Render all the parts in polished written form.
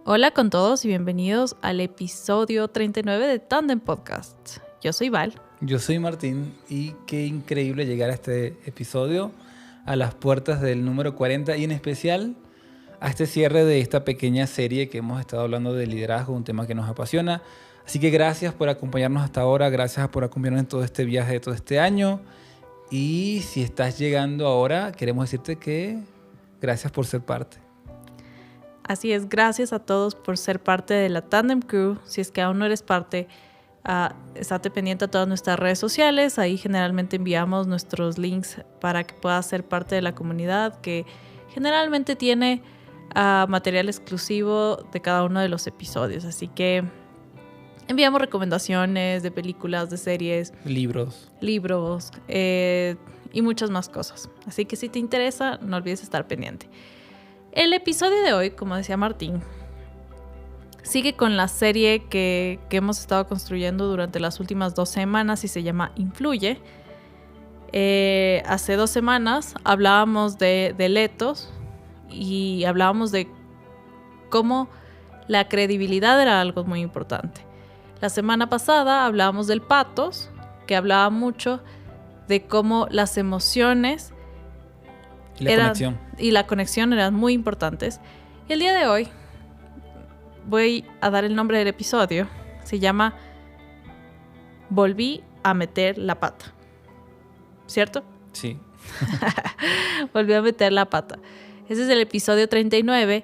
Hola con todos y bienvenidos al episodio 39 de Tandem Podcast. Yo soy Val. Yo soy Martín y qué increíble llegar a este episodio, a las puertas del número 40 y en especial a este cierre de esta pequeña serie que hemos estado hablando de liderazgo, un tema que nos apasiona. Así que gracias por acompañarnos hasta ahora, gracias por acompañarnos en todo este viaje de todo este año. Y si estás llegando ahora, queremos decirte que gracias por ser parte. Así es, gracias a todos por ser parte de la Tandem Crew. Si es que aún no eres parte, estate pendiente a todas nuestras redes sociales. Ahí generalmente enviamos nuestros links para que puedas ser parte de la comunidad, que generalmente tiene material exclusivo de cada uno de los episodios. Así que enviamos recomendaciones de películas, de series, libros y muchas más cosas. Así que si te interesa, no olvides estar pendiente. El episodio de hoy, como decía Martín, sigue con la serie que hemos estado construyendo durante las últimas 2 semanas y se llama Influye. Hace 2 semanas hablábamos de Ethos y hablábamos de cómo la credibilidad era algo muy importante. La semana pasada hablábamos del pathos, que hablaba mucho de cómo las emociones y la conexión eran muy importantes. Y el día de hoy voy a dar el nombre del episodio. Se llama Volví a meter la pata. ¿Cierto? Sí. Volví a meter la pata. Ese es el episodio 39.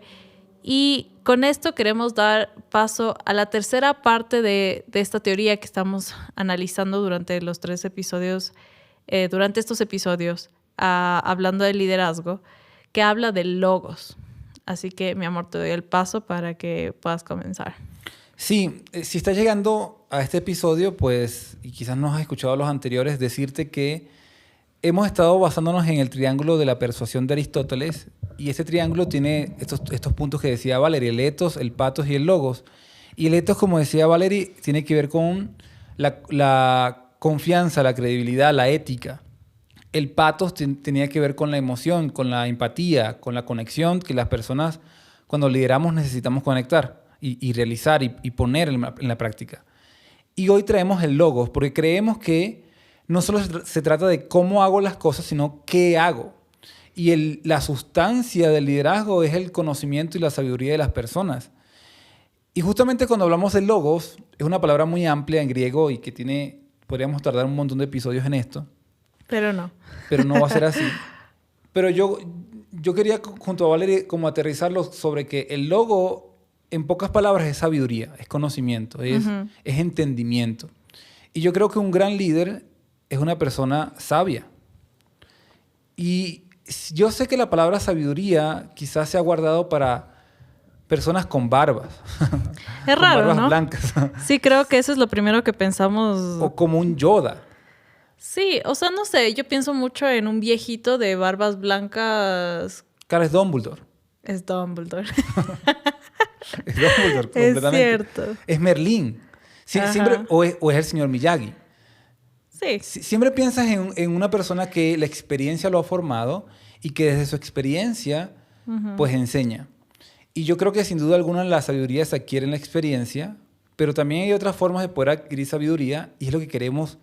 Y con esto queremos dar paso a la tercera parte de esta teoría que estamos analizando durante los 3 episodios, durante estos episodios, hablando de liderazgo, que habla de logos. Así que, mi amor, te doy el paso para que puedas comenzar. Sí, si estás llegando a este episodio, pues, y quizás no has escuchado los anteriores, decirte que hemos estado basándonos en el triángulo de la persuasión de Aristóteles, y este triángulo tiene estos puntos que decía Valerie, el ethos, el pathos y el logos. Y el ethos, como decía Valerie, tiene que ver con la confianza, la credibilidad, la ética. El pathos tenía que ver con la emoción, con la empatía, con la conexión que las personas, cuando lideramos, necesitamos conectar y realizar y poner en la práctica. Y hoy traemos el logos, porque creemos que no solo se trata de cómo hago las cosas, sino qué hago. Y la sustancia del liderazgo es el conocimiento y la sabiduría de las personas. Y justamente cuando hablamos de logos, es una palabra muy amplia en griego y que podríamos tardar un montón de episodios en esto. Pero no va a ser así. Pero yo quería, junto a Valerie, como aterrizarlo sobre que el logo, en pocas palabras, es sabiduría, es conocimiento, es entendimiento. Y yo creo que un gran líder es una persona sabia. Y yo sé que la palabra sabiduría quizás se ha guardado para personas con barbas. Es raro, con barbas, ¿no? blancas. Sí, creo que eso es lo primero que pensamos. O como un Yoda. Sí, o sea, no sé, yo pienso mucho en un viejito de barbas blancas. Cara, es Dumbledore. Es Dumbledore. Es Dumbledore, completamente. Es cierto. Es Merlín. Siempre, o es el señor Miyagi. Sí. Siempre piensas en una persona que la experiencia lo ha formado y que desde su experiencia, pues enseña. Y yo creo que sin duda alguna la sabiduría se adquiere en la experiencia, pero también hay otras formas de poder adquirir sabiduría y es lo que queremos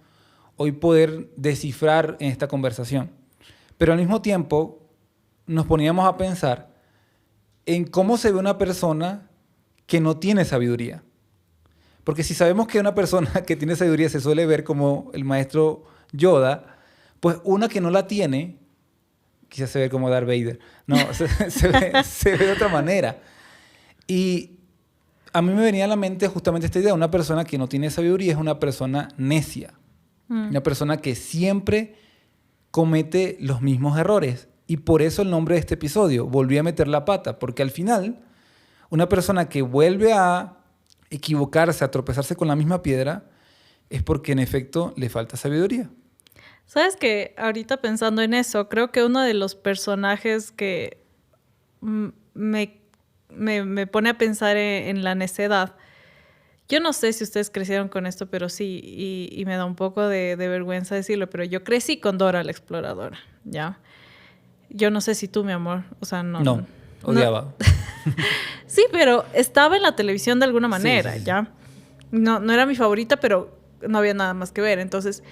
hoy poder descifrar en esta conversación. Pero al mismo tiempo nos poníamos a pensar en cómo se ve una persona que no tiene sabiduría. Porque si sabemos que una persona que tiene sabiduría se suele ver como el maestro Yoda, pues una que no la tiene, quizás se ve como Darth Vader. No, se ve de otra manera. Y a mí me venía a la mente justamente esta idea. Una persona que no tiene sabiduría es una persona necia. Una persona que siempre comete los mismos errores. Y por eso el nombre de este episodio, Volví a meter la pata. Porque al final, una persona que vuelve a equivocarse, a tropezarse con la misma piedra, es porque en efecto le falta sabiduría. ¿Sabes qué? Ahorita pensando en eso, creo que uno de los personajes que me pone a pensar en la necedad. Yo no sé si ustedes crecieron con esto, pero sí, y me da un poco de vergüenza decirlo, pero yo crecí con Dora la Exploradora, ¿ya? Yo no sé si tú, mi amor, o sea, no. No, odiaba. Sí, pero estaba en la televisión de alguna manera, Sí, sí, sí. ¿ya? No era mi favorita, pero no había nada más que ver. Entonces,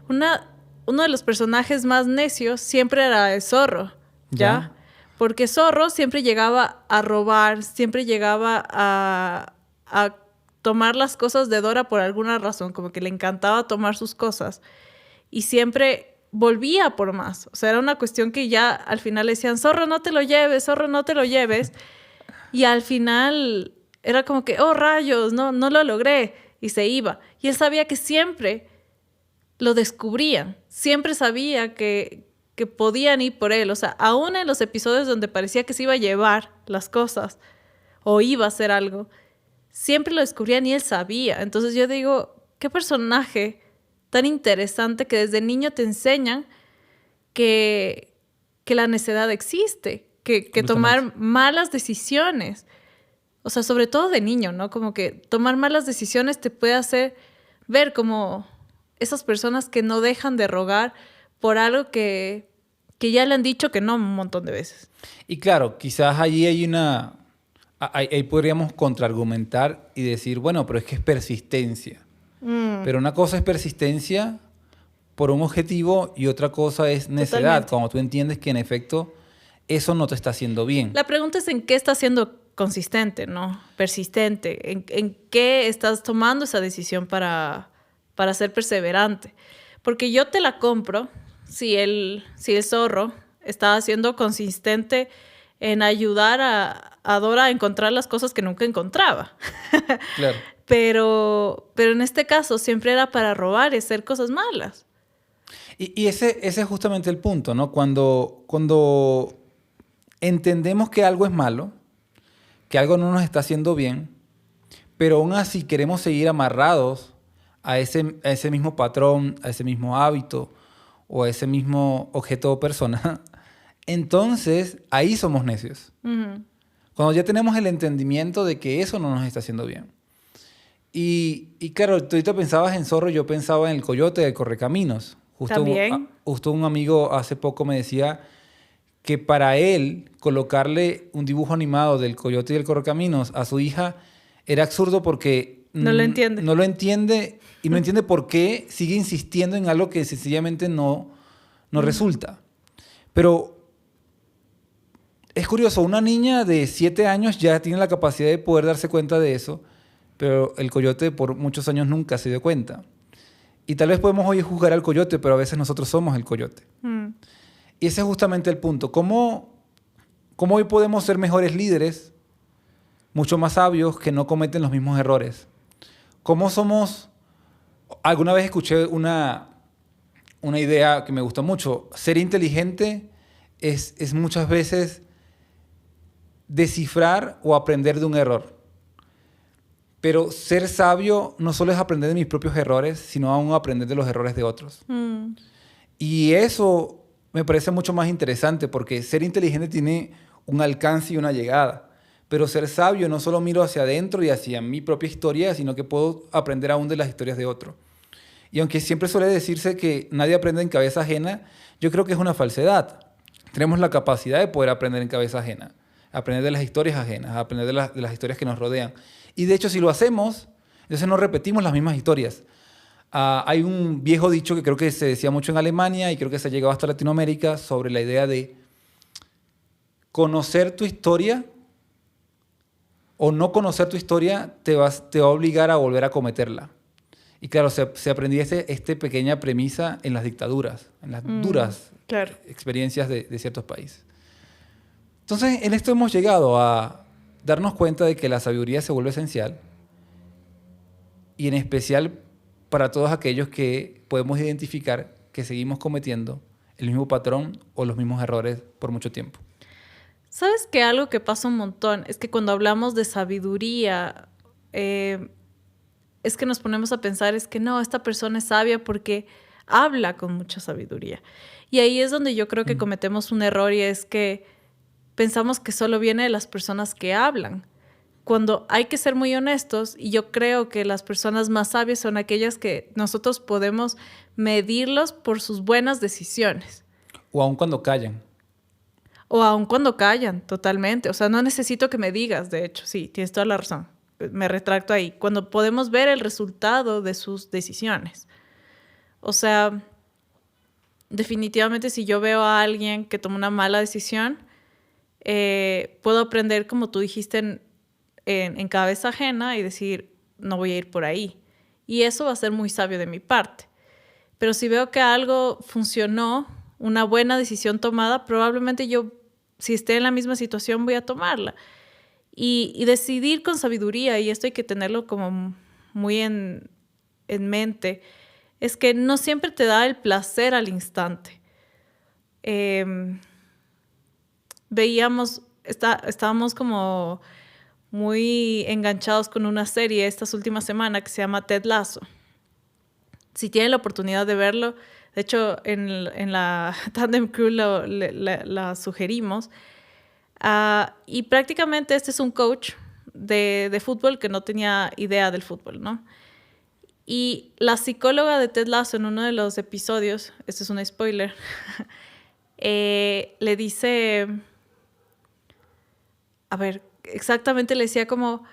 uno de los personajes más necios siempre era el zorro, ¿ya? ¿Ya? Porque Zorro siempre llegaba a robar, siempre llegaba a tomar las cosas de Dora por alguna razón, como que le encantaba tomar sus cosas. Y siempre volvía por más. O sea, era una cuestión que ya al final le decían, Zorro, no te lo lleves, Zorro, no te lo lleves. Y al final era como que, oh, rayos, no lo logré. Y se iba. Y él sabía que siempre lo descubrían. Siempre sabía que podían ir por él. O sea, aún en los episodios donde parecía que se iba a llevar las cosas o iba a hacer algo, siempre lo descubrían y él sabía. Entonces yo digo, qué personaje tan interesante que desde niño te enseñan que la necedad existe, que tomar malas decisiones, o sea, sobre todo de niño, ¿no? Como que tomar malas decisiones te puede hacer ver como esas personas que no dejan de rogar por algo que ya le han dicho que no un montón de veces. Y claro, quizás allí hay ahí podríamos contraargumentar y decir, bueno, pero es que es persistencia. Pero una cosa es persistencia por un objetivo y otra cosa es necedad, Totalmente. cuando tú entiendes que en efecto eso no te está haciendo bien. La pregunta es en qué estás siendo consistente, ¿no? Persistente. En qué estás tomando esa decisión para ser perseverante. Porque yo te la compro si el zorro está siendo consistente en ayudar a Dora a encontrar las cosas que nunca encontraba. Claro. Pero en este caso siempre era para robar y hacer cosas malas. Y ese es justamente el punto, ¿no? Cuando entendemos que algo es malo, que algo no nos está haciendo bien, pero aún así queremos seguir amarrados a ese mismo patrón, a ese mismo hábito o a ese mismo objeto o persona, entonces ahí somos necios. Uh-huh. Cuando ya tenemos el entendimiento de que eso no nos está haciendo bien. Y claro, tú ahorita pensabas en Zorro, yo pensaba en el coyote del Correcaminos. También. Justo un amigo hace poco me decía que para él colocarle un dibujo animado del coyote y del Correcaminos a su hija era absurdo porque No lo entiende. no lo entiende y no entiende por qué sigue insistiendo en algo que sencillamente no resulta. Pero es curioso, una niña de 7 años ya tiene la capacidad de poder darse cuenta de eso, pero el coyote por muchos años nunca se dio cuenta. Y tal vez podemos hoy juzgar al coyote, pero a veces nosotros somos el coyote. Y ese es justamente el punto. ¿Cómo hoy podemos ser mejores líderes, mucho más sabios, que no cometen los mismos errores? ¿Cómo somos? Alguna vez escuché una idea que me gustó mucho. Ser inteligente es muchas veces descifrar o aprender de un error. Pero ser sabio no solo es aprender de mis propios errores, sino aún aprender de los errores de otros. Y eso me parece mucho más interesante porque ser inteligente tiene un alcance y una llegada. Pero ser sabio no solo miro hacia adentro y hacia mi propia historia, sino que puedo aprender aún de las historias de otro. Y aunque siempre suele decirse que nadie aprende en cabeza ajena, yo creo que es una falsedad. Tenemos la capacidad de poder aprender en cabeza ajena, aprender de las historias ajenas, aprender de las historias que nos rodean. Y de hecho, si lo hacemos, entonces no repetimos las mismas historias. Hay un viejo dicho que creo que se decía mucho en Alemania y creo que se ha llegado hasta Latinoamérica sobre la idea de conocer tu historia o no conocer tu historia te va a obligar a volver a cometerla. Y claro, se aprendía esta pequeña premisa en las dictaduras, en las duras experiencias de ciertos países. Entonces, en esto hemos llegado a darnos cuenta de que la sabiduría se vuelve esencial y en especial para todos aquellos que podemos identificar que seguimos cometiendo el mismo patrón o los mismos errores por mucho tiempo. ¿Sabes que algo que pasa un montón es que cuando hablamos de sabiduría, es que nos ponemos a pensar, es que no, esta persona es sabia porque habla con mucha sabiduría. Y ahí es donde yo creo que cometemos un error y es que pensamos que solo viene de las personas que hablan. Cuando hay que ser muy honestos, y yo creo que las personas más sabias son aquellas que nosotros podemos medirlos por sus buenas decisiones. O aun cuando callan. O aun cuando callan, totalmente. O sea, no necesito que me digas, de hecho, sí, tienes toda la razón. Me retracto ahí. Cuando podemos ver el resultado de sus decisiones. O sea, definitivamente si yo veo a alguien que toma una mala decisión, puedo aprender, como tú dijiste, en cabeza ajena y decir, no voy a ir por ahí. Y eso va a ser muy sabio de mi parte. Pero si veo que algo funcionó, una buena decisión tomada, probablemente yo, si esté en la misma situación, voy a tomarla. Y decidir con sabiduría, y esto hay que tenerlo como muy en mente, es que no siempre te da el placer al instante. Estábamos como muy enganchados con una serie estas últimas semanas que se llama Ted Lasso. Si tienen la oportunidad de verlo, de hecho en la Tandem Crew la sugerimos. Y prácticamente este es un coach de fútbol que no tenía idea del fútbol, ¿no? Y la psicóloga de Ted Lasso en uno de los episodios, este es un spoiler, le dice, a ver, exactamente le decía como,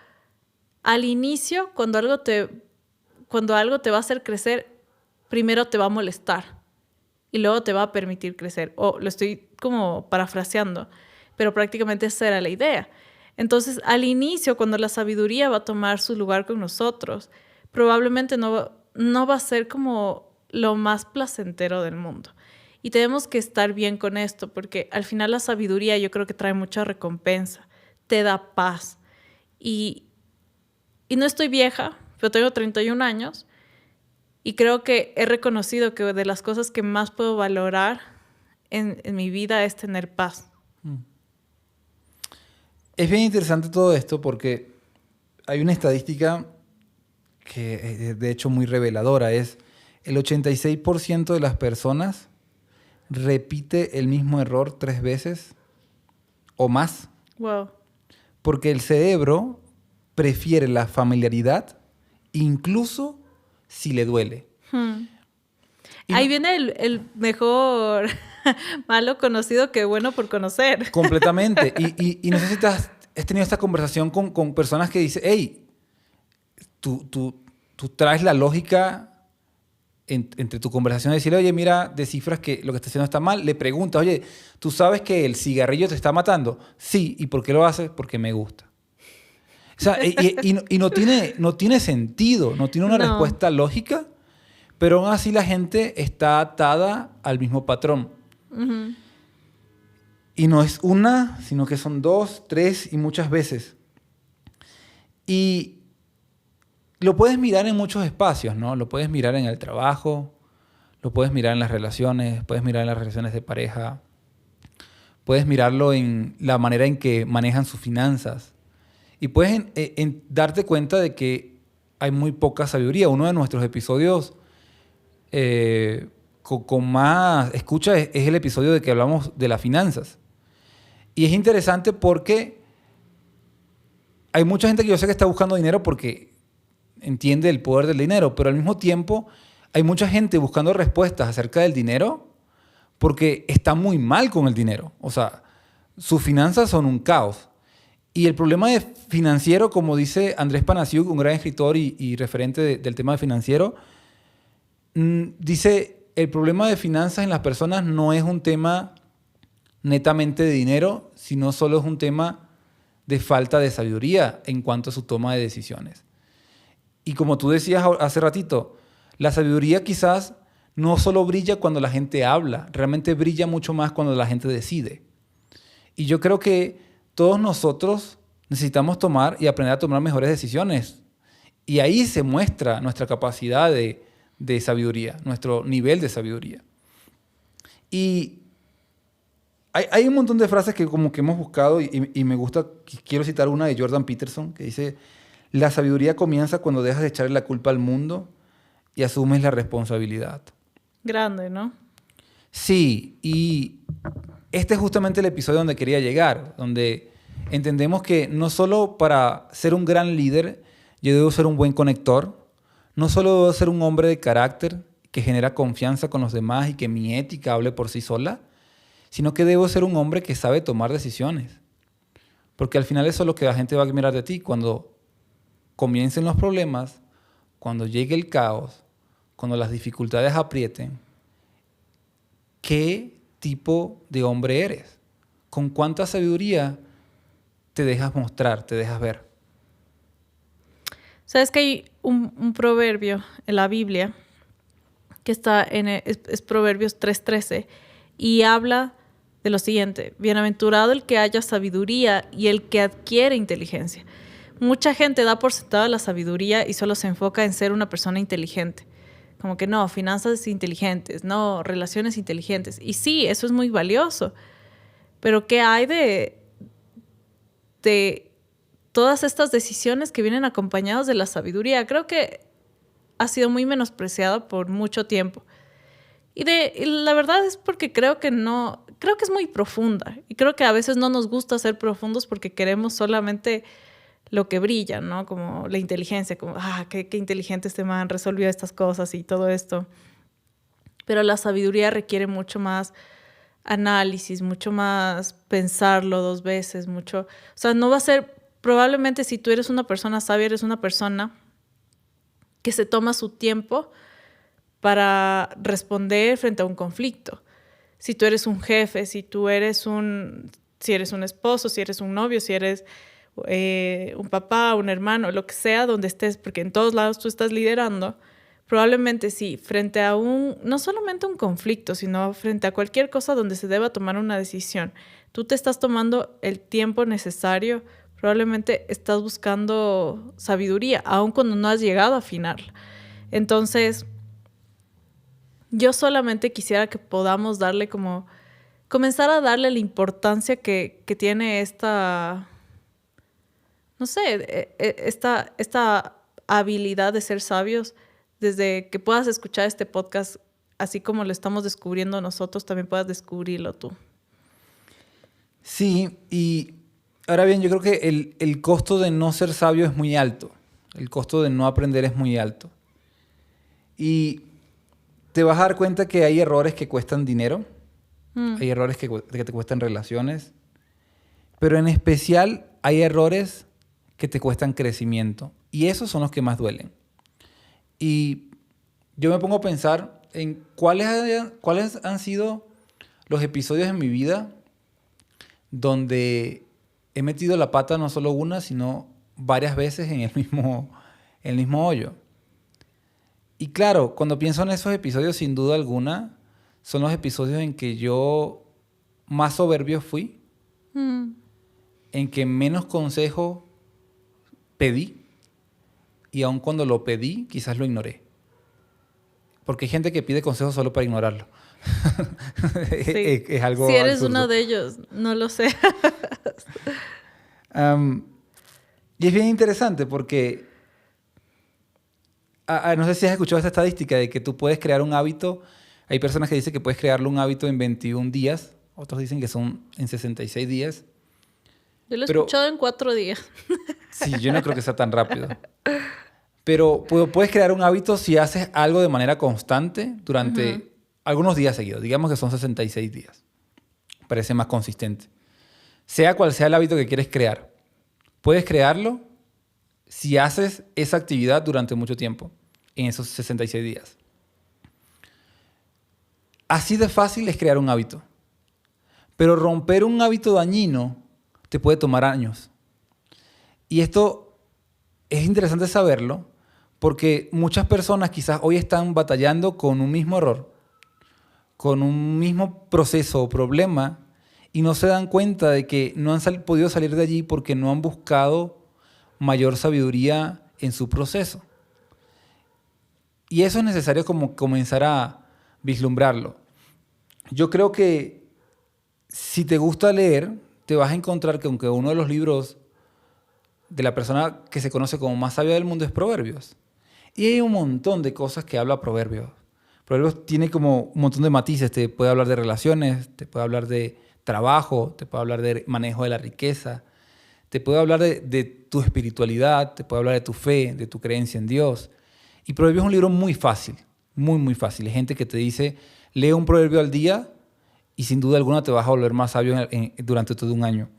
al inicio, cuando algo te va a hacer crecer, primero te va a molestar y luego te va a permitir crecer. O lo estoy como parafraseando, pero prácticamente esa era la idea. Entonces, al inicio, cuando la sabiduría va a tomar su lugar con nosotros, probablemente no va a ser como lo más placentero del mundo. Y tenemos que estar bien con esto, porque al final la sabiduría yo creo que trae mucha recompensa, te da paz. Y no estoy vieja, pero tengo 31 años y creo que he reconocido que de las cosas que más puedo valorar en mi vida es tener paz. Es bien interesante todo esto porque hay una estadística que es de hecho muy reveladora. Es el 86% de las personas repite el mismo error 3 veces o más. Wow. Porque el cerebro prefiere la familiaridad incluso si le duele. Ahí viene el mejor malo conocido que bueno por conocer. Completamente. Y no sé si has tenido esta conversación con personas que dicen, hey, tú traes la lógica entre tu conversación de decirle, oye, mira, descifras que lo que está haciendo está mal. Le preguntas, oye, ¿tú sabes que el cigarrillo te está matando? Sí. ¿Y por qué lo haces? Porque me gusta. O sea, y no tiene sentido, no tiene una respuesta lógica, pero aún así la gente está atada al mismo patrón. Uh-huh. Y no es una, sino que son 2, 3 y muchas veces. Y lo puedes mirar en muchos espacios, ¿no? Lo puedes mirar en el trabajo, lo puedes mirar en las relaciones, puedes mirar en las relaciones de pareja, puedes mirarlo en la manera en que manejan sus finanzas. Y puedes darte cuenta de que hay muy poca sabiduría. Uno de nuestros episodios con más escucha es el episodio de que hablamos de las finanzas. Y es interesante porque hay mucha gente que yo sé que está buscando dinero porque entiende el poder del dinero, pero al mismo tiempo hay mucha gente buscando respuestas acerca del dinero porque está muy mal con el dinero. O sea, sus finanzas son un caos. Y el problema financiero, como dice Andrés Panasiuk, un gran escritor y referente del tema de financiero, dice, el problema de finanzas en las personas no es un tema netamente de dinero, sino solo es un tema de falta de sabiduría en cuanto a su toma de decisiones. Y como tú decías hace ratito, la sabiduría quizás no solo brilla cuando la gente habla, realmente brilla mucho más cuando la gente decide. Y yo creo que todos nosotros necesitamos tomar y aprender a tomar mejores decisiones. Y ahí se muestra nuestra capacidad de sabiduría, nuestro nivel de sabiduría. Y hay un montón de frases que como que hemos buscado y me gusta, quiero citar una de Jordan Peterson que dice, la sabiduría comienza cuando dejas de echarle la culpa al mundo y asumes la responsabilidad. Grande, ¿no? Sí, y este es justamente el episodio donde quería llegar, donde entendemos que no solo para ser un gran líder yo debo ser un buen conector, no solo debo ser un hombre de carácter que genera confianza con los demás y que mi ética hable por sí sola, sino que debo ser un hombre que sabe tomar decisiones. Porque al final eso es lo que la gente va a admirar de ti. Cuando comiencen los problemas, cuando llegue el caos, cuando las dificultades aprieten, ¿qué tipo de hombre eres? ¿Con cuánta sabiduría te dejas mostrar, te dejas ver? Sabes que hay un proverbio en la Biblia que está es Proverbios 3:13 y habla de lo siguiente: bienaventurado el que haya sabiduría y el que adquiere inteligencia. Mucha gente da por sentada la sabiduría y solo se enfoca en ser una persona inteligente. Como que no, finanzas inteligentes, no, relaciones inteligentes. Y sí, eso es muy valioso. Pero ¿qué hay de todas estas decisiones que vienen acompañadas de la sabiduría? Creo que ha sido muy menospreciada por mucho tiempo. Y la verdad es porque creo que es muy profunda. Y creo que a veces no nos gusta ser profundos porque queremos solamente lo que brilla, ¿no? Como la inteligencia, como, qué inteligente este man, resolvió estas cosas y todo esto. Pero la sabiduría requiere mucho más análisis, mucho más pensarlo 2 veces, mucho. O sea, no va a ser, probablemente si tú eres una persona sabia, eres una persona que se toma su tiempo para responder frente a un conflicto. Si tú eres un jefe, si eres un esposo, si eres un novio, si eres un papá, un hermano, lo que sea, donde estés, porque en todos lados tú estás liderando, probablemente sí, frente a no solamente un conflicto, sino frente a cualquier cosa donde se deba tomar una decisión, tú te estás tomando el tiempo necesario, probablemente estás buscando sabiduría, aun cuando no has llegado a afinarla. Entonces, yo solamente quisiera que podamos comenzar a darle la importancia que tiene esta habilidad de ser sabios, desde que puedas escuchar este podcast, así como lo estamos descubriendo nosotros, también puedas descubrirlo tú. Sí, y ahora bien, yo creo que el costo de no ser sabio es muy alto. El costo de no aprender es muy alto. Y te vas a dar cuenta que hay errores que cuestan dinero, hay errores que te cuestan relaciones, pero en especial hay errores que te cuestan crecimiento. Y esos son los que más duelen. Y yo me pongo a pensar en cuáles han sido los episodios en mi vida donde he metido la pata no solo una, sino varias veces en el mismo hoyo. Y claro, cuando pienso en esos episodios, sin duda alguna, son los episodios en que yo más soberbio fui, en que menos consejo pedí, y aun cuando lo pedí, quizás lo ignoré. Porque hay gente que pide consejos solo para ignorarlo. Sí. Es algo si eres absurdo. uno de ellos, no lo sé. Y es bien interesante porque no sé si has escuchado esta estadística de que tú puedes crear un hábito. Hay personas que dicen que puedes crearle un hábito en 21 días. Otros dicen que son en 66 días. Yo lo he escuchado en 4 días. Sí, yo no creo que sea tan rápido. Pero puedes crear un hábito si haces algo de manera constante durante algunos días seguidos. Digamos que son 66 días. Parece más consistente. Sea cual sea el hábito que quieres crear, puedes crearlo si haces esa actividad durante mucho tiempo, en esos 66 días. Así de fácil es crear un hábito. Pero romper un hábito dañino te puede tomar años. Y esto es interesante saberlo porque muchas personas quizás hoy están batallando con un mismo error, con un mismo proceso o problema y no se dan cuenta de que no han podido salir de allí porque no han buscado mayor sabiduría en su proceso. Y eso es necesario como comenzar a vislumbrarlo. Yo creo que si te gusta leer, te vas a encontrar que aunque uno de los libros de la persona que se conoce como más sabia del mundo es Proverbios. Y hay un montón de cosas que habla Proverbios. Proverbios tiene como un montón de matices. Te puede hablar de relaciones, te puede hablar de trabajo, te puede hablar de manejo de la riqueza, te puede hablar de tu espiritualidad, te puede hablar de tu fe, de tu creencia en Dios. Y Proverbios es un libro muy fácil, muy, muy fácil. Hay gente que te dice, lee un proverbio al día y sin duda alguna te vas a volver más sabio durante todo un año.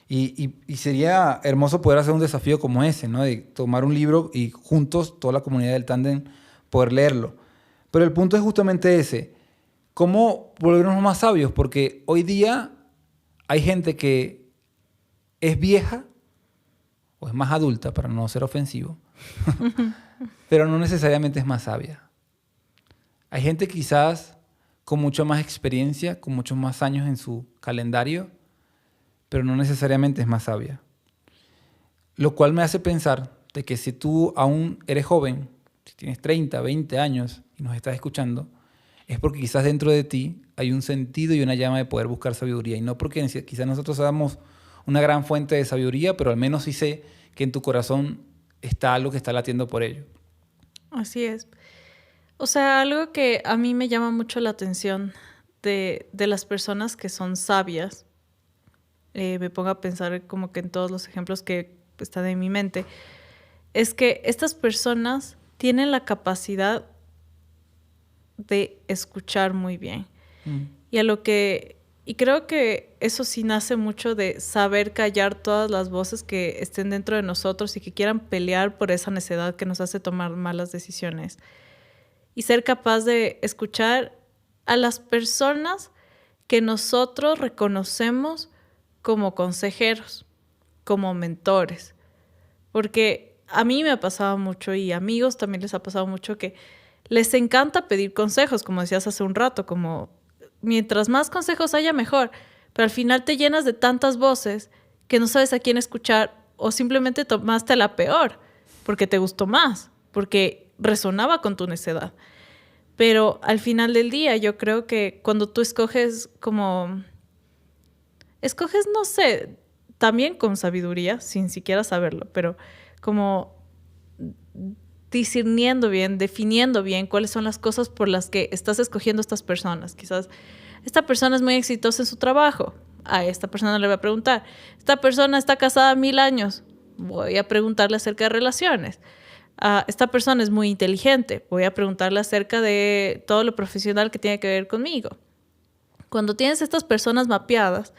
Y sería hermoso poder hacer un desafío como ese, ¿no? De tomar un libro y juntos, toda la comunidad del tándem, poder leerlo. Pero el punto es justamente ese. ¿Cómo volvernos más sabios? Porque hoy día hay gente que es vieja o es más adulta, para no ser ofensivo, pero no necesariamente es más sabia. Hay gente quizás con mucha más experiencia, con muchos más años en su calendario, pero no necesariamente es más sabia. Lo cual me hace pensar de que si tú aún eres joven, si tienes 30, 20 años y nos estás escuchando, es porque quizás dentro de ti hay un sentido y una llama de poder buscar sabiduría. Y no porque quizás nosotros seamos una gran fuente de sabiduría, pero al menos sí sé que en tu corazón está algo que está latiendo por ello. Así es. O sea, algo que a mí me llama mucho la atención de las personas que son sabias, me pongo a pensar como que en todos los ejemplos que están en mi mente, es que estas personas tienen la capacidad de escuchar muy bien. Y creo que eso sí nace mucho de saber callar todas las voces que estén dentro de nosotros y que quieran pelear por esa necedad que nos hace tomar malas decisiones. Y ser capaz de escuchar a las personas que nosotros reconocemos como consejeros, como mentores. Porque a mí me ha pasado mucho y a amigos también les ha pasado mucho que les encanta pedir consejos, como decías hace un rato, como mientras más consejos haya, mejor. Pero al final te llenas de tantas voces que no sabes a quién escuchar o simplemente tomaste la peor porque te gustó más, porque resonaba con tu necedad. Pero al final del día yo creo que cuando tú escoges, no sé, también con sabiduría, sin siquiera saberlo, pero como discerniendo bien, definiendo bien cuáles son las cosas por las que estás escogiendo a estas personas. Quizás esta persona es muy exitosa en su trabajo. A esta persona le voy a preguntar. Esta persona está casada 1000 años. Voy a preguntarle acerca de relaciones. Esta persona es muy inteligente. Voy a preguntarle acerca de todo lo profesional que tiene que ver conmigo. Cuando tienes estas personas mapeadas,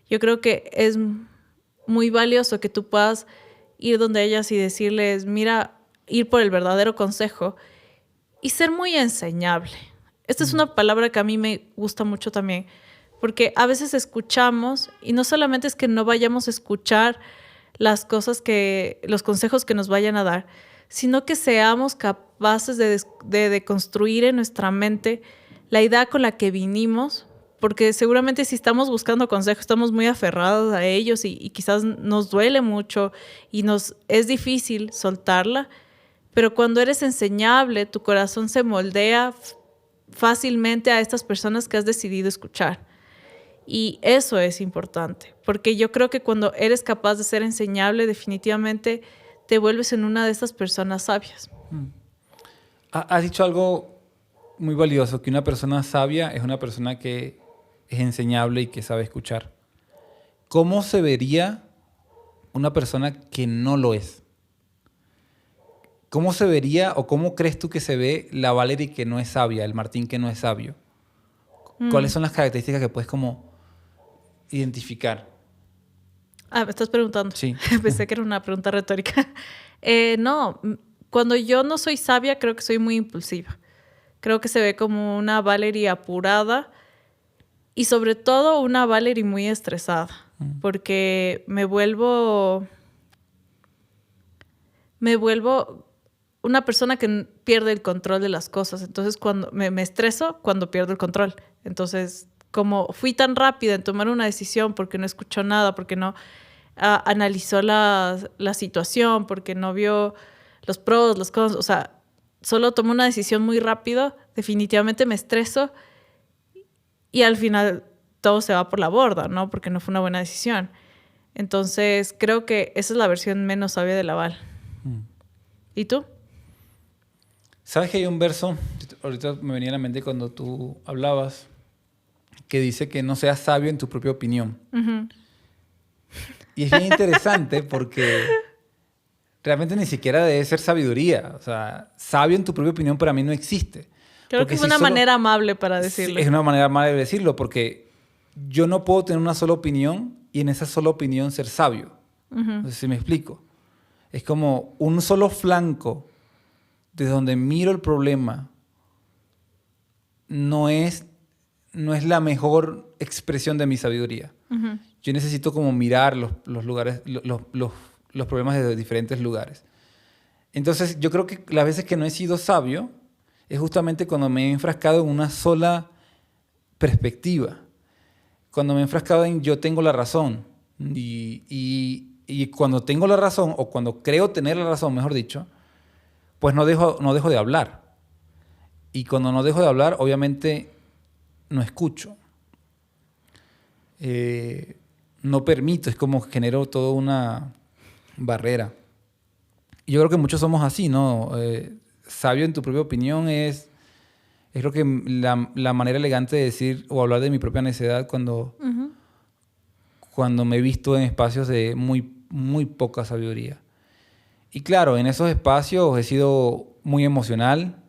yo creo que es muy valioso que tú puedas ir donde ellas y decirles, mira, ir por el verdadero consejo y ser muy enseñable. Esta es una palabra que a mí me gusta mucho también, porque a veces escuchamos y no solamente es que no vayamos a escuchar los consejos que nos vayan a dar, sino que seamos capaces de construir en nuestra mente la idea con la que vinimos, porque seguramente si estamos buscando consejos, estamos muy aferrados a ellos y quizás nos duele mucho y nos es difícil soltarla. Pero cuando eres enseñable, tu corazón se moldea fácilmente a estas personas que has decidido escuchar. Y eso es importante, porque yo creo que cuando eres capaz de ser enseñable, definitivamente te vuelves en una de estas personas sabias. Has dicho algo muy valioso, que una persona sabia es una persona que es enseñable y que sabe escuchar. ¿Cómo se vería una persona que no lo es? ¿Cómo se vería o cómo crees tú que se ve la Valerie que no es sabia, el Martín que no es sabio? ¿Cuáles son las características que puedes como identificar? ¿Me estás preguntando? Sí. Pensé que era una pregunta retórica. No, cuando yo no soy sabia, creo que soy muy impulsiva. Creo que se ve como una Valerie apurada y sobre todo una Valerie muy estresada, porque me vuelvo una persona que pierde el control de las cosas. Entonces, cuando me estreso cuando pierdo el control. Entonces, como fui tan rápida en tomar una decisión porque no escuchó nada, porque no analizó la situación, porque no vio los pros, los cons, o sea, solo tomó una decisión muy rápido, definitivamente me estreso y al final todo se va por la borda, ¿no? Porque no fue una buena decisión. Entonces, creo que esa es la versión menos sabia de Laval. ¿Y tú? ¿Sabes que hay un verso, ahorita me venía a la mente cuando tú hablabas, que dice que no seas sabio en tu propia opinión? Uh-huh. Y es bien interesante porque realmente ni siquiera debe ser sabiduría. O sea, sabio en tu propia opinión para mí no existe. Creo que es una manera amable para decirlo. Es una manera amable de decirlo porque yo no puedo tener una sola opinión y en esa sola opinión ser sabio. No sé si me explico. Es como un solo flanco desde donde miro el problema no es la mejor expresión de mi sabiduría. Yo necesito como mirar los lugares, los problemas desde diferentes lugares. Entonces, yo creo que las veces que no he sido sabio es justamente cuando me he enfrascado en una sola perspectiva. Cuando me he enfrascado en yo tengo la razón. Y cuando tengo la razón, o cuando creo tener la razón, mejor dicho, pues no dejo de hablar. Y cuando no dejo de hablar, obviamente no escucho. No permito, es como genero toda una barrera. Y yo creo que muchos somos así, ¿no? Sabio en tu propia opinión es creo que la manera elegante de decir o hablar de mi propia necedad cuando me he visto en espacios de muy, muy poca sabiduría. Y claro, en esos espacios he sido muy emocional,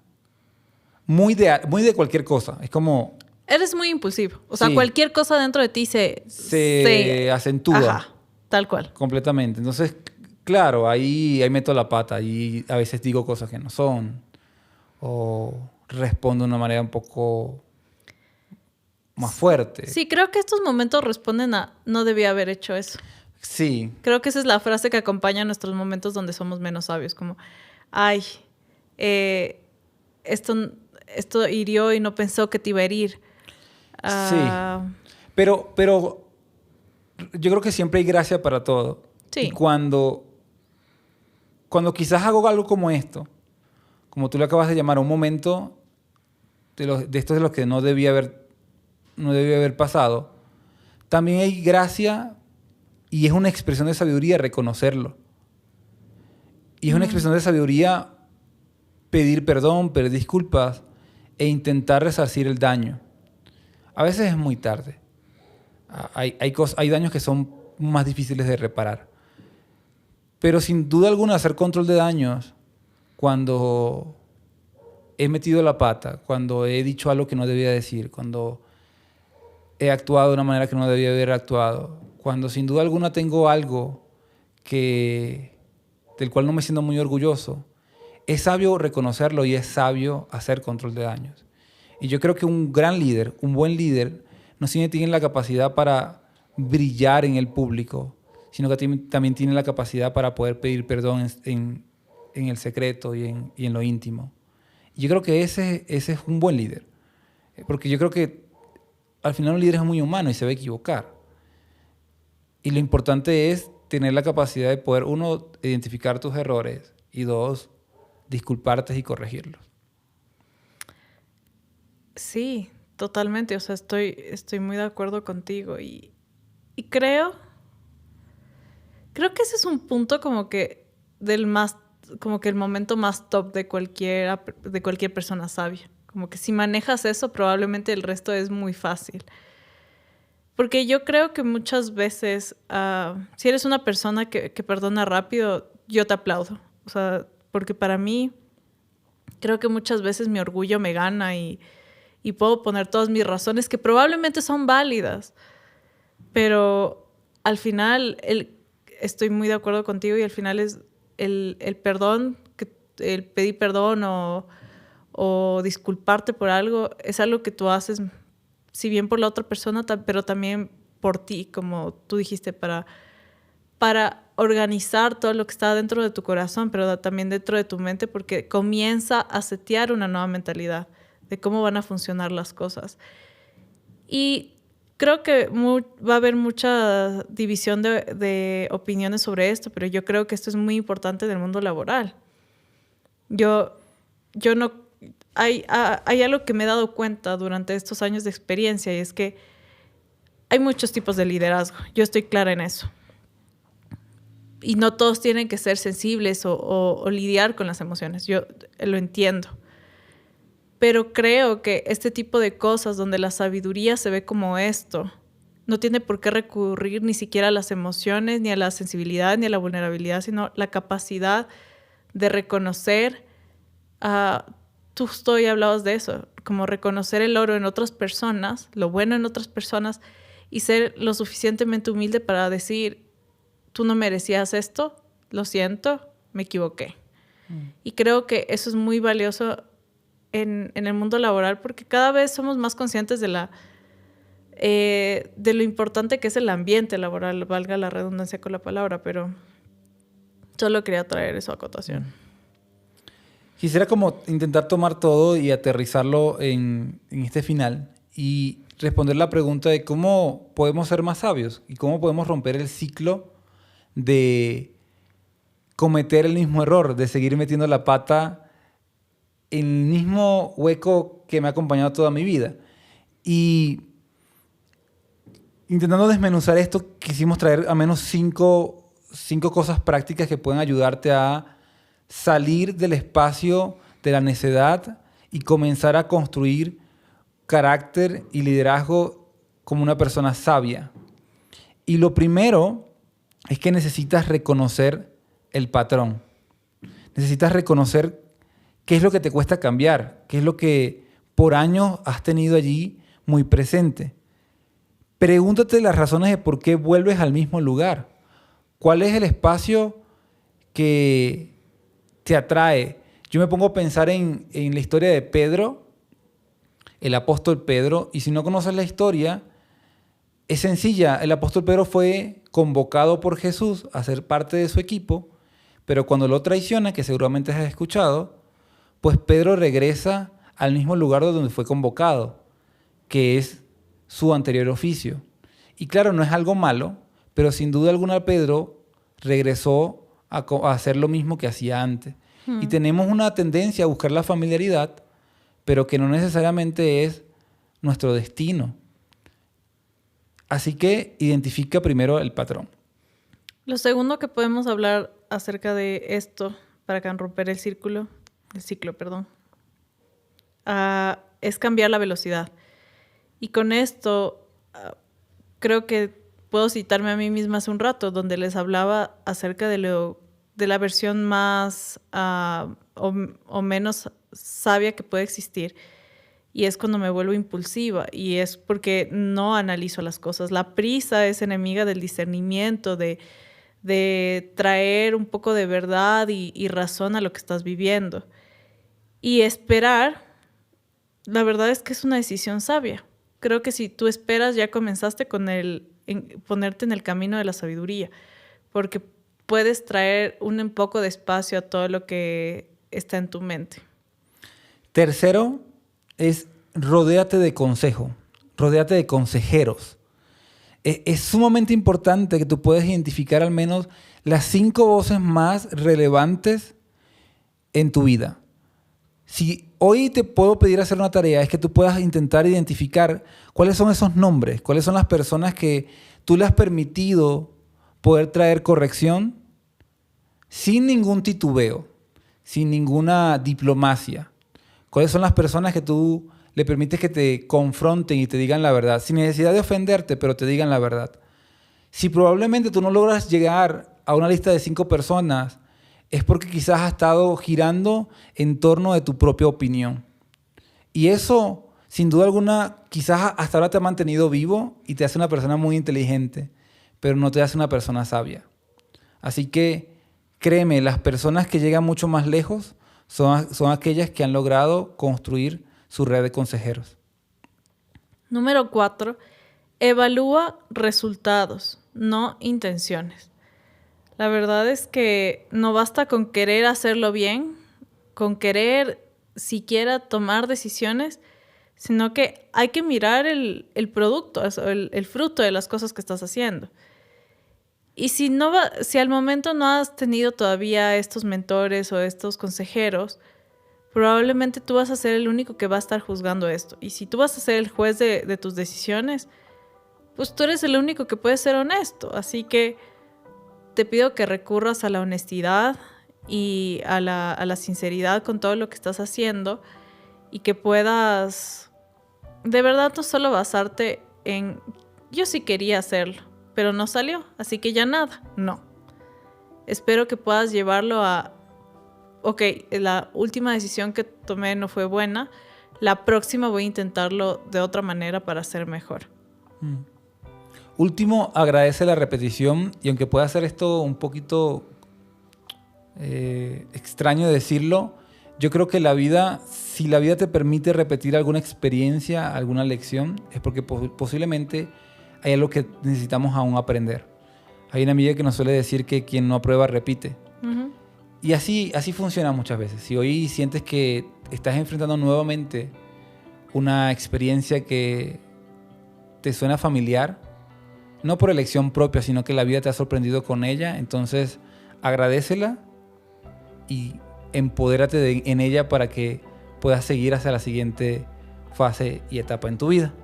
muy de cualquier cosa. Es como... Eres muy impulsivo. O sea, Sí. cualquier cosa dentro de ti se acentúa. Ajá, tal cual. Completamente. Entonces, claro, ahí meto la pata y a veces digo cosas que no son o respondo de una manera un poco más fuerte. Sí, creo que estos momentos responden a no debía haber hecho eso. Sí. Creo que esa es la frase que acompaña nuestros momentos donde somos menos sabios. Como, ay, esto hirió y no pensó que te iba a herir. Sí. Pero yo creo que siempre hay gracia para todo. Sí. Y cuando quizás hago algo como esto, como tú le acabas de llamar, un momento de estos de los que no debía haber pasado, también hay gracia y es una expresión de sabiduría reconocerlo. Y es una expresión de sabiduría pedir perdón, pedir disculpas e intentar resarcir el daño. A veces es muy tarde. Hay daños que son más difíciles de reparar. Pero sin duda alguna hacer control de daños cuando he metido la pata, cuando he dicho algo que no debía decir, cuando he actuado de una manera que no debía haber actuado, cuando sin duda alguna tengo algo del cual no me siento muy orgulloso, es sabio reconocerlo y es sabio hacer control de daños. Y yo creo que un gran líder, un buen líder, no solamente tiene la capacidad para brillar en el público, sino que también tiene la capacidad para poder pedir perdón en el secreto y en lo íntimo. Y yo creo que ese es un buen líder. Porque yo creo que al final un líder es muy humano y se va a equivocar. Y lo importante es tener la capacidad de poder, uno, identificar tus errores y dos, disculparte y corregirlos. Sí, totalmente. O sea, estoy muy de acuerdo contigo. Y creo que ese es un punto como que como que el momento más top de cualquier persona sabia. Como que si manejas eso, probablemente el resto es muy fácil. Porque yo creo que muchas veces, si eres una persona que perdona rápido, yo te aplaudo. O sea, porque para mí, creo que muchas veces mi orgullo me gana y puedo poner todas mis razones que probablemente son válidas. Pero al final, estoy muy de acuerdo contigo y al final es el perdón, el pedir perdón o disculparte por algo, es algo que tú haces, si bien por la otra persona, pero también por ti, como tú dijiste, para organizar todo lo que está dentro de tu corazón, pero también dentro de tu mente, porque comienza a setear una nueva mentalidad de cómo van a funcionar las cosas. Y creo que va a haber mucha división de opiniones sobre esto, pero yo creo que esto es muy importante en el mundo laboral. Yo no... Hay algo que me he dado cuenta durante estos años de experiencia y es que hay muchos tipos de liderazgo. Yo estoy clara en eso. Y no todos tienen que ser sensibles o lidiar con las emociones. Yo lo entiendo. Pero creo que este tipo de cosas donde la sabiduría se ve como esto, no tiene por qué recurrir ni siquiera a las emociones, ni a la sensibilidad, ni a la vulnerabilidad, sino la capacidad de reconocer. Tú hablabas de eso, como reconocer el oro en otras personas, lo bueno en otras personas, y ser lo suficientemente humilde para decir, tú no merecías esto, lo siento, me equivoqué. Y creo que eso es muy valioso en el mundo laboral porque cada vez somos más conscientes de lo importante que es el ambiente laboral, valga la redundancia con la palabra, pero solo quería traer eso a acotación. Quisiera como intentar tomar todo y aterrizarlo en este final y responder la pregunta de cómo podemos ser más sabios y cómo podemos romper el ciclo de cometer el mismo error, de seguir metiendo la pata en el mismo hueco que me ha acompañado toda mi vida. Y intentando desmenuzar esto, quisimos traer al menos cinco cosas prácticas que pueden ayudarte a salir del espacio de la necedad y comenzar a construir carácter y liderazgo como una persona sabia. Y lo primero es que necesitas reconocer el patrón. Necesitas reconocer qué es lo que te cuesta cambiar, qué es lo que por años has tenido allí muy presente. Pregúntate las razones de por qué vuelves al mismo lugar. ¿Cuál es el espacio que te atrae? Yo me pongo a pensar en la historia de Pedro, el apóstol Pedro, y si no conoces la historia, es sencilla. El apóstol Pedro fue convocado por Jesús a ser parte de su equipo, pero cuando lo traiciona, que seguramente has escuchado, pues Pedro regresa al mismo lugar donde fue convocado, que es su anterior oficio. Y claro, no es algo malo, pero sin duda alguna Pedro regresó a hacer lo mismo que hacía antes. Y tenemos una tendencia a buscar la familiaridad, pero que no necesariamente es nuestro destino. Así que identifica primero el patrón. Lo segundo que podemos hablar acerca de esto, para romper el ciclo, es cambiar la velocidad. Y con esto, creo que puedo citarme a mí misma hace un rato, donde les hablaba acerca de la versión más o menos sabia que puede existir. Y es cuando me vuelvo impulsiva. Y es porque no analizo las cosas. La prisa es enemiga del discernimiento, de traer un poco de verdad y razón a lo que estás viviendo. Y esperar, la verdad es que es una decisión sabia. Creo que si tú esperas, ya comenzaste con ponerte en el camino de la sabiduría, porque puedes traer un poco de espacio a todo lo que está en tu mente. Tercero es rodéate de consejo, rodéate de consejeros. Es sumamente importante que tú puedas identificar al menos las 5 voces más relevantes en tu vida. Si hoy te puedo pedir hacer una tarea, es que tú puedas intentar identificar cuáles son esos nombres, cuáles son las personas que tú le has permitido poder traer corrección sin ningún titubeo, sin ninguna diplomacia. ¿Cuáles son las personas que tú le permites que te confronten y te digan la verdad, sin necesidad de ofenderte, pero te digan la verdad? Si probablemente tú no logras llegar a una lista de 5 personas, es porque quizás has estado girando en torno de tu propia opinión. Y eso, sin duda alguna, quizás hasta ahora te ha mantenido vivo y te hace una persona muy inteligente, pero no te hace una persona sabia. Así que, créeme, las personas que llegan mucho más lejos son aquellas que han logrado construir su red de consejeros. Número 4, evalúa resultados, no intenciones. La verdad es que no basta con querer hacerlo bien, con querer siquiera tomar decisiones, sino que hay que mirar el producto, el fruto de las cosas que estás haciendo. Y si al momento no has tenido todavía estos mentores o estos consejeros, probablemente tú vas a ser el único que va a estar juzgando esto. Y si tú vas a ser el juez de tus decisiones, pues tú eres el único que puede ser honesto. Así que te pido que recurras a la honestidad y a la sinceridad con todo lo que estás haciendo y que puedas de verdad no solo basarte en yo sí quería hacerlo, pero no salió, así que ya nada. No. Espero que puedas llevarlo a ok, la última decisión que tomé no fue buena, la próxima voy a intentarlo de otra manera para ser mejor. Último, agradece la repetición y aunque pueda ser esto un poquito extraño decirlo, yo creo que si la vida te permite repetir alguna experiencia, alguna lección, es porque posiblemente hay algo que necesitamos aún aprender. Hay una amiga que nos suele decir que quien no aprueba repite. Ujú. Y así funciona muchas veces. Si hoy sientes que estás enfrentando nuevamente una experiencia que te suena familiar, no por elección propia, sino que la vida te ha sorprendido con ella, entonces agradécela y empodérate en ella para que puedas seguir hacia la siguiente fase y etapa en tu vida.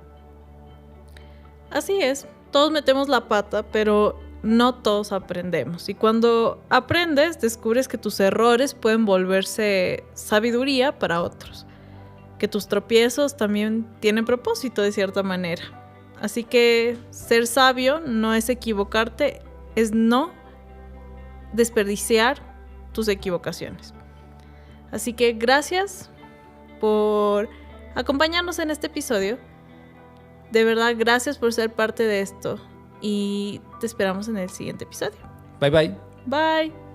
Así es, todos metemos la pata, pero no todos aprendemos. Y cuando aprendes, descubres que tus errores pueden volverse sabiduría para otros. Que tus tropiezos también tienen propósito de cierta manera. Así que ser sabio no es equivocarte, es no desperdiciar tus equivocaciones. Así que gracias por acompañarnos en este episodio. De verdad, gracias por ser parte de esto y te esperamos en el siguiente episodio. Bye bye. Bye.